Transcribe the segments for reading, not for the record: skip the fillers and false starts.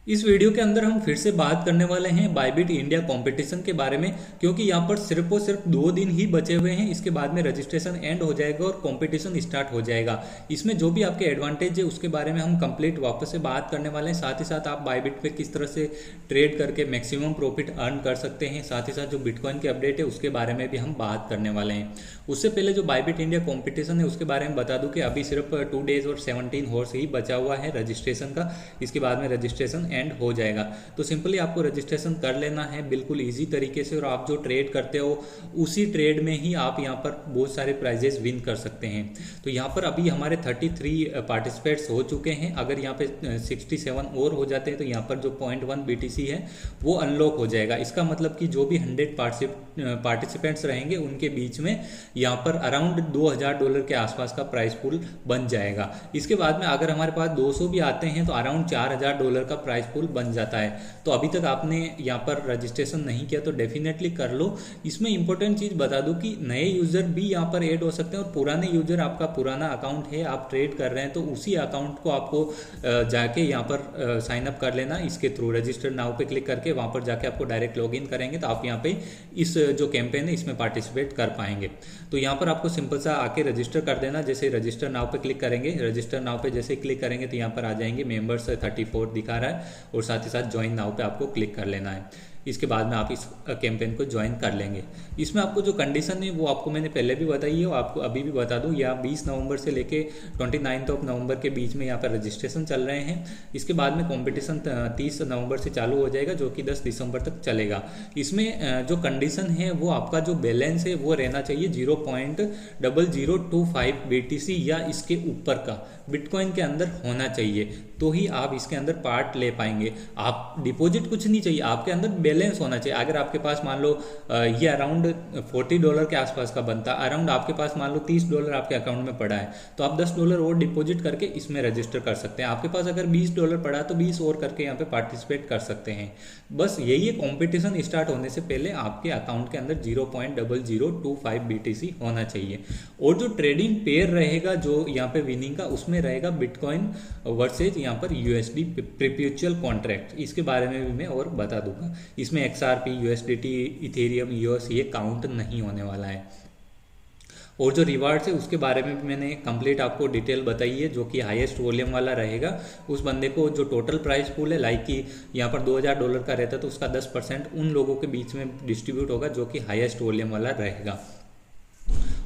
इस वीडियो के अंदर हम फिर से बात करने वाले हैं बायबिट इंडिया कंपटीशन के बारे में, क्योंकि यहाँ पर सिर्फ और सिर्फ 2 दिन ही बचे हुए हैं। इसके बाद में रजिस्ट्रेशन एंड हो जाएगा और कंपटीशन स्टार्ट हो जाएगा। इसमें जो भी आपके एडवांटेज है उसके बारे में हम कंप्लीट वापस से बात करने वाले हैं। साथ ही साथ आप बायबिट पे किस तरह से ट्रेड करके मैक्सिमम प्रॉफिट अर्न कर सकते हैं। साथ ही साथ जो बिटकॉइन की अपडेट है उसके बारे में भी हम बात करने वाले हैं। उससे पहले जो बायबिट इंडिया कॉम्पिटिशन है उसके बारे में बता दूं कि अभी सिर्फ 2 डेज और 17 हॉर्स ही बचा हुआ है रजिस्ट्रेशन का। इसके बाद में रजिस्ट्रेशन एंड हो जाएगा। तो सिंपली आपको रजिस्ट्रेशन कर लेना है बिल्कुल इजी तरीके से, और आप जो ट्रेड करते हो उसी ट्रेड में ही आप यहाँ पर बहुत सारे प्राइजेस विन कर सकते हैं। तो यहाँ पर अभी हमारे 33 पार्टिसिपेट्स हो चुके हैं। अगर यहाँ पे 67 और हो जाते हैं तो यहाँ पर जो 0.1 BTC है वो अनलॉक हो जाएगा। इसका मतलब कि जो भी 100 पार्टिसिपेंट्स रहेंगे उनके बीच में यहाँ पर अराउंड $2000 के आसपास का प्राइस पूल बन जाएगा। इसके बाद में अगर हमारे पास 200 भी आते हैं तो अराउंड $4000 का प्राइस पूल बन जाता है। तो अभी तक आपने यहाँ पर रजिस्ट्रेशन नहीं किया तो डेफिनेटली कर लो। इसमें इंपॉर्टेंट चीज़ बता दूं कि नए यूजर भी यहाँ पर ऐड हो सकते हैं, और पुराने यूजर, आपका पुराना अकाउंट है, आप ट्रेड कर रहे हैं तो उसी अकाउंट को आपको जाके यहाँ पर साइन अप कर लेना। इसके थ्रू रजिस्टर नाउ पे क्लिक करके वहाँ पर जाके आपको डायरेक्ट लॉग इन करेंगे तो आप यहाँ पे इस जो कैंपेन है इसमें पार्टिसिपेट कर पाएंगे। तो यहाँ पर आपको सिंपल सा आके रजिस्टर कर देना। जैसे रजिस्टर नाउ पे क्लिक करेंगे, रजिस्टर नाउ पे जैसे क्लिक करेंगे तो यहाँ पर आ जाएंगे मेंबर्स 34 दिखा रहा है, और साथ ही साथ ज्वाइन नाउ पे आपको क्लिक कर लेना है। इसके बाद में आप इस कैंपेन को ज्वाइन कर लेंगे। इसमें आपको जो कंडीशन है वो आपको मैंने पहले भी बताई है और आपको अभी भी बता दूं, या 20 नवंबर से लेके 29 नवंबर के बीच में यहाँ पर रजिस्ट्रेशन चल रहे हैं। इसके बाद में कंपटीशन 30 नवंबर से चालू हो जाएगा जो कि 10 दिसंबर तक चलेगा। इसमें जो कंडीशन है वो आपका जो बैलेंस है वो रहना चाहिए 0.0025 BTC या इसके ऊपर का बिटकॉइन के अंदर होना चाहिए, तो ही आप इसके अंदर पार्ट ले पाएंगे। आप डिपॉजिट कुछ नहीं चाहिए, आपके अंदर बैलेंस होना चाहिए। अगर आपके पास मान लो ये अराउंड $40 के आसपास का बनता, अराउंड आपके पास मान लो $30 आपके अकाउंट में पड़ा है तो आप $10 और डिपॉजिट करके इसमें रजिस्टर कर सकते हैं। आपके पास अगर $20 पड़ा है तो 20 और करके यहाँ पे पार्टिसिपेट कर सकते हैं। बस यही है, कॉम्पिटिशन स्टार्ट होने से पहले आपके अकाउंट के अंदर 0.0025 BTC होना चाहिए। और जो ट्रेडिंग पेयर रहेगा जो यहाँ पे विनिंग का, उसमें रहेगा बिटकॉइन वर्सेज यहाँ पर USD परपेचुअल कॉन्ट्रैक्ट। इसके बारे में भी मैं और बता दूंगा। इसमें XRP, USDT, इथेरियम, EOS ये काउंट नहीं होने वाला है। और जो रिवार्ड्स है उसके बारे में भी मैंने कंप्लीट आपको डिटेल बताई है, जो कि हाईएस्ट वॉल्यूम वाला रहेगा। उस बंदे को जो टोटल प्राइस पूल है, लाइक कि यहाँ पर $2000 का रहता है तो उसका 10% उन लोगों के बीच में डिस्ट्रीब्यूट होगा जो कि हाईएस्ट वॉल्यूम वाला रहेगा।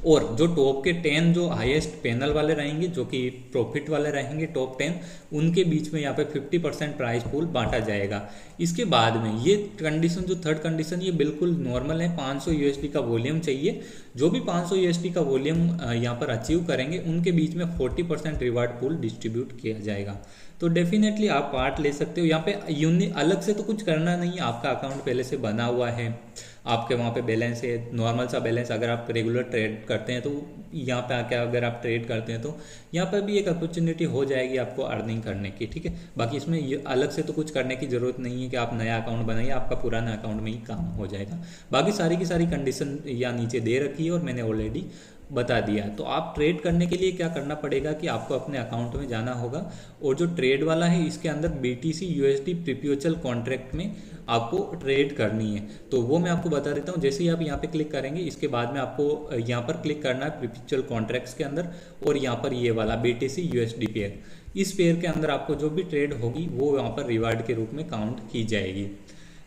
और जो टॉप के 10 जो हाईएस्ट पैनल वाले रहेंगे, जो कि प्रॉफिट वाले रहेंगे टॉप 10, उनके बीच में यहाँ पे 50% प्राइस पूल बांटा जाएगा। इसके बाद में ये कंडीशन, जो थर्ड कंडीशन, ये बिल्कुल नॉर्मल है। 500 USD का वॉल्यूम चाहिए। जो भी 500 USD का वॉल्यूम यहाँ पर अचीव करेंगे उनके बीच में 40% रिवार्ड पूल डिस्ट्रीब्यूट किया जाएगा। तो डेफिनेटली आप पार्ट ले सकते हो। यहाँ पे यूनिक अलग से तो कुछ करना नहीं है, आपका अकाउंट पहले से बना हुआ है, आपके वहाँ पे बैलेंस है, नॉर्मल सा बैलेंस। अगर आप रेगुलर ट्रेड करते हैं तो यहाँ पे आके अगर आप ट्रेड करते हैं तो यहाँ पर भी एक अपॉर्चुनिटी हो जाएगी आपको अर्निंग करने की, ठीक है। बाकी इसमें अलग से तो कुछ करने की ज़रूरत नहीं है कि आप नया अकाउंट बनाइए, आपका पुराना अकाउंट में ही काम हो जाएगा। बाकी सारी की सारी कंडीशन यहाँ नीचे दे रखी है और मैंने ऑलरेडी बता दिया। तो आप ट्रेड करने के लिए क्या करना पड़ेगा कि आपको अपने अकाउंट में जाना होगा, और जो ट्रेड वाला है इसके अंदर BTC USD परपेचुअल कॉन्ट्रैक्ट में आपको ट्रेड करनी है। तो वो मैं आपको बता देता हूँ। जैसे ही आप यहाँ पे क्लिक करेंगे इसके बाद में आपको यहाँ पर क्लिक करना है परपेचुअल कॉन्ट्रैक्ट्स के अंदर, और यहाँ पर ये वाला BTC USD पेयर, इस पेयर के अंदर आपको जो भी ट्रेड होगी वो यहाँ पर रिवार्ड के रूप में काउंट की जाएगी।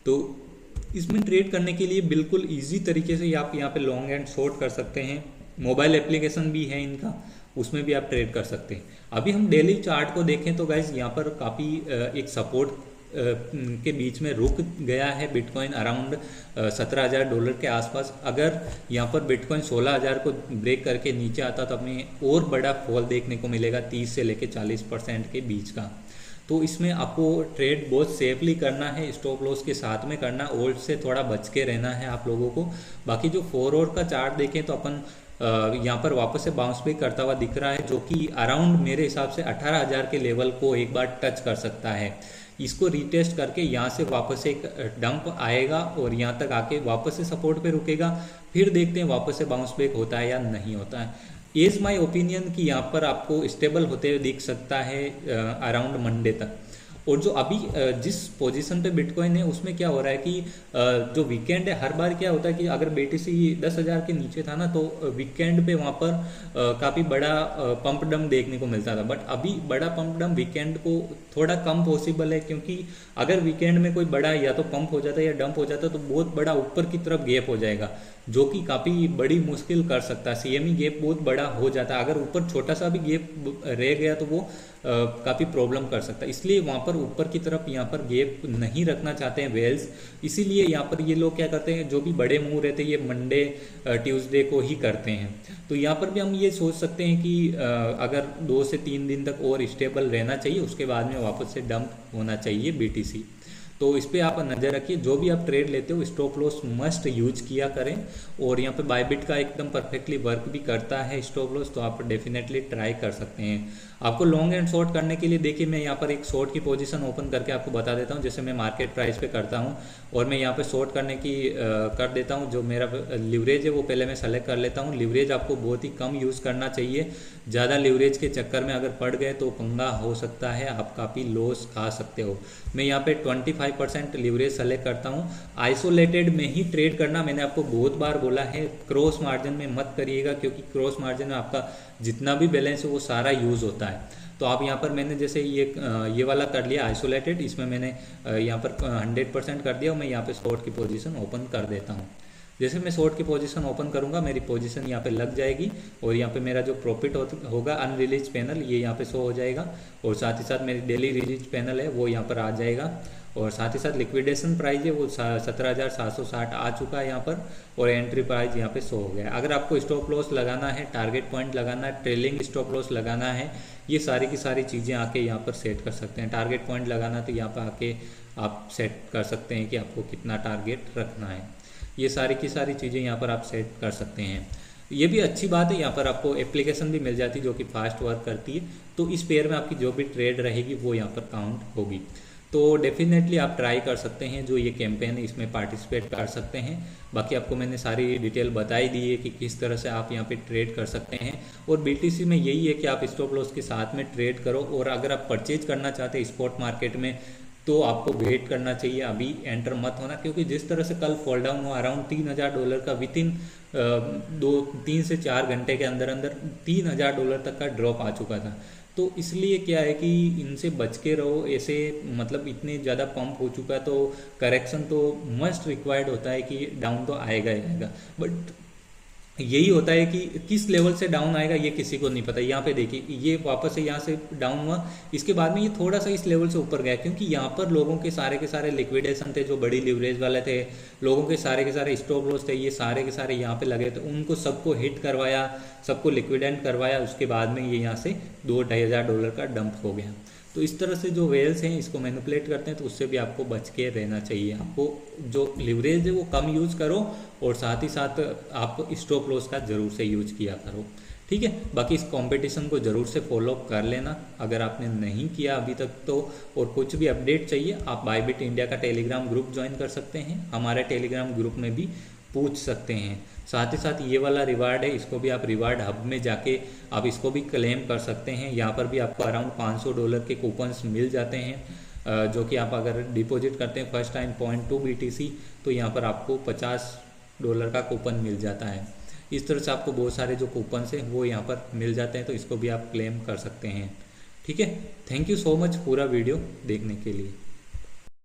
तो इसमें ट्रेड करने के लिए बिल्कुल ईजी तरीके से आप यहाँ पे लॉन्ग एंड शॉर्ट कर सकते हैं। मोबाइल एप्लीकेशन भी है इनका, उसमें भी आप ट्रेड कर सकते हैं। अभी हम डेली चार्ट को देखें तो गाइज यहाँ पर काफ़ी एक सपोर्ट के बीच में रुक गया है बिटकॉइन अराउंड $17,000 के आसपास। अगर यहाँ पर बिटकॉइन 16,000 को ब्रेक करके नीचे आता तो हमें और बड़ा फॉल देखने को मिलेगा 30 से लेकर 40% के बीच का। तो इसमें आपको ट्रेड बहुत सेफली करना है, स्टॉप लॉस के साथ में करना, ओल्ड से थोड़ा बच के रहना है आप लोगों को। बाकी जो 4 आवर का चार्ट देखें तो अपन यहाँ पर वापस से बाउंस बैक करता हुआ दिख रहा है, जो कि अराउंड मेरे हिसाब से 18,000 के लेवल को एक बार टच कर सकता है। इसको रीटेस्ट करके यहाँ से वापस एक डंप आएगा और यहाँ तक आके वापस से सपोर्ट पे रुकेगा। फिर देखते हैं वापस से बाउंस बैक होता है या नहीं होता है। इज माय ओपिनियन कि यहाँ पर आपको स्टेबल होते हुए दिख सकता है अराउंड मंडे तक। और जो अभी जिस पोजीशन पे बिटकॉइन है उसमें क्या हो रहा है कि जो वीकेंड है, हर बार क्या होता है कि अगर BTC 10,000 के नीचे था ना तो वीकेंड पे वहाँ पर काफ़ी बड़ा पंप डंप देखने को मिलता था। बट अभी बड़ा पंप डंप वीकेंड को थोड़ा कम पॉसिबल है, क्योंकि अगर वीकेंड में कोई बड़ा या तो पंप हो जाता है या डंप हो जाता है तो बहुत बड़ा ऊपर की तरफ गैप हो जाएगा, जो कि काफ़ी बड़ी मुश्किल कर सकता है। CME गैप बहुत बड़ा हो जाता है, अगर ऊपर छोटा सा भी गैप रह गया तो वो काफ़ी प्रॉब्लम कर सकता है। इसलिए वहाँ पर ऊपर की तरफ यहाँ पर गैप नहीं रखना चाहते हैं वेल्स। इसीलिए यहाँ पर ये लोग क्या करते हैं, जो भी बड़े मूव रहते हैं ये मंडे ट्यूसडे को ही करते हैं। तो यहाँ पर भी हम ये सोच सकते हैं कि अगर 2 से 3 दिन तक और स्टेबल रहना चाहिए, उसके बाद में वापस से डंप होना चाहिए BTC। तो इस पे आप नज़र रखिए, जो भी आप ट्रेड लेते हो स्टॉप लॉस मस्ट यूज किया करें। और यहाँ पे बायबिट का एकदम परफेक्टली वर्क भी करता है स्टॉप लॉस, तो आप डेफिनेटली ट्राई कर सकते हैं। आपको लॉन्ग एंड शॉर्ट करने के लिए देखिए मैं यहाँ पर एक शॉर्ट की पोजीशन ओपन करके आपको बता देता हूँ। जैसे मैं मार्केट प्राइस पे करता हूँ और मैं यहाँ पे शॉर्ट करने की कर देता हूँ। जो मेरा लिवरेज है वो पहले मैं सेलेक्ट कर लेता हूँ। लिवरेज आपको बहुत ही कम यूज़ करना चाहिए, ज़्यादा लिवरेज के चक्कर में अगर पड़ गए तो पंगा हो सकता है, आप काफ़ी लॉस खा सकते हो। मैं यहाँ पे 25% लिवरेज सेलेक्ट करता हूँ। आइसोलेटेड में ही ट्रेड करना, मैंने आपको बहुत बार बोला है, क्रॉस मार्जिन में मत करिएगा, क्योंकि क्रॉस मार्जिन में आपका जितना भी बैलेंस है वो सारा यूज़ होता है। तो आप यहाँ पर मैंने जैसे ये वाला कर लिया आइसोलेटेड, इसमें मैंने यहाँ पर 100% कर दिया और मैं यहाँ पे शॉर्ट की पोजीशन ओपन कर देता हूँ। जैसे मैं शॉर्ट की पोजीशन ओपन करूँगा मेरी पोजीशन यहाँ पे लग जाएगी और यहाँ पे मेरा जो प्रॉफिट होगा अनरिलीज पैनल ये यहाँ पे शो हो जाएगा, और साथ ही साथ मेरी डेली रिलीज पैनल है वो यहाँ पर आ जाएगा, और साथ ही साथ लिक्विडेशन प्राइस है वो 17,760 आ चुका है यहाँ पर, और एंट्री प्राइस यहाँ पे शो हो गया है। अगर आपको स्टॉप लॉस लगाना है, टारगेट पॉइंट लगाना है, ट्रेलिंग स्टॉप लॉस लगाना है, ये सारी की सारी चीज़ें आके यहाँ पर सेट कर सकते हैं। टारगेट पॉइंट लगाना तो यहाँ पर आके आप सेट कर सकते हैं कि आपको कितना टारगेट रखना है। ये सारी की सारी चीज़ें यहाँ पर आप सेट कर सकते हैं। ये भी अच्छी बात है, यहाँ पर आपको एप्लीकेशन भी मिल जाती है जो कि फास्ट वर्क करती है, तो इस पेयर में आपकी जो भी ट्रेड रहेगी वो यहाँ पर काउंट होगी। तो डेफिनेटली आप ट्राई कर सकते हैं, जो ये कैंपेन है इसमें पार्टिसिपेट कर सकते हैं। बाकी आपको मैंने सारी डिटेल बताई दी है कि किस तरह से आप यहाँ पे ट्रेड कर सकते हैं। और BTC में यही है कि आप स्टॉप लॉस के साथ में ट्रेड करो, और अगर आप परचेज करना चाहते हैं स्पॉट मार्केट में तो आपको वेट करना चाहिए, अभी एंटर मत होना, क्योंकि जिस तरह से कल फॉल डाउन हुआ अराउंड $3,000 का विद इन 3 से 4 घंटे के अंदर अंदर $3,000 तक का ड्रॉप आ चुका था। तो इसलिए क्या है कि इनसे बच के रहो, ऐसे मतलब इतने ज़्यादा पंप हो चुका है तो करेक्शन तो मस्ट रिक्वायर्ड होता है कि डाउन तो आएगा ही आएगा, बट यही होता है कि किस लेवल से डाउन आएगा ये किसी को नहीं पता। यहाँ पे देखिए ये वापस से यहाँ से डाउन हुआ, इसके बाद में ये थोड़ा सा इस लेवल से ऊपर गया, क्योंकि यहाँ पर लोगों के सारे लिक्विडेशन थे, जो बड़ी लिवरेज वाले थे, लोगों के सारे स्टॉप लॉस थे, ये सारे के सारे यहाँ पे लगे थे, उनको सबको हिट करवाया, सबको लिक्विडेंट करवाया, उसके बाद में ये यहाँ से $2,000-2,500 का डंप हो गया। तो इस तरह से जो वेल्स हैं इसको मैनिपुलेट करते हैं, तो उससे भी आपको बच के रहना चाहिए। आपको जो लिवरेज है वो कम यूज़ करो, और साथ ही साथ आप स्टॉप लॉस का ज़रूर से यूज किया करो, ठीक है। बाकी इस कंपटीशन को ज़रूर से फॉलो कर लेना अगर आपने नहीं किया अभी तक तो। और कुछ भी अपडेट चाहिए आप बायबिट इंडिया का टेलीग्राम ग्रुप ज्वाइन कर सकते हैं, हमारे टेलीग्राम ग्रुप में भी पूछ सकते हैं। साथ ही साथ ये वाला रिवार्ड है, इसको भी आप रिवार्ड हब में जाके आप इसको भी क्लेम कर सकते हैं। यहाँ पर भी आपको अराउंड $500 के कूपन्स मिल जाते हैं, जो कि आप अगर डिपॉजिट करते हैं फर्स्ट टाइम 0.2 BTC तो यहाँ पर आपको $50 का कूपन मिल जाता है। इस तरह से आपको बहुत सारे जो कूपन्स हैं वो यहाँ पर मिल जाते हैं, तो इसको भी आप क्लेम कर सकते हैं, ठीक है। थैंक यू सो मच पूरा वीडियो देखने के लिए।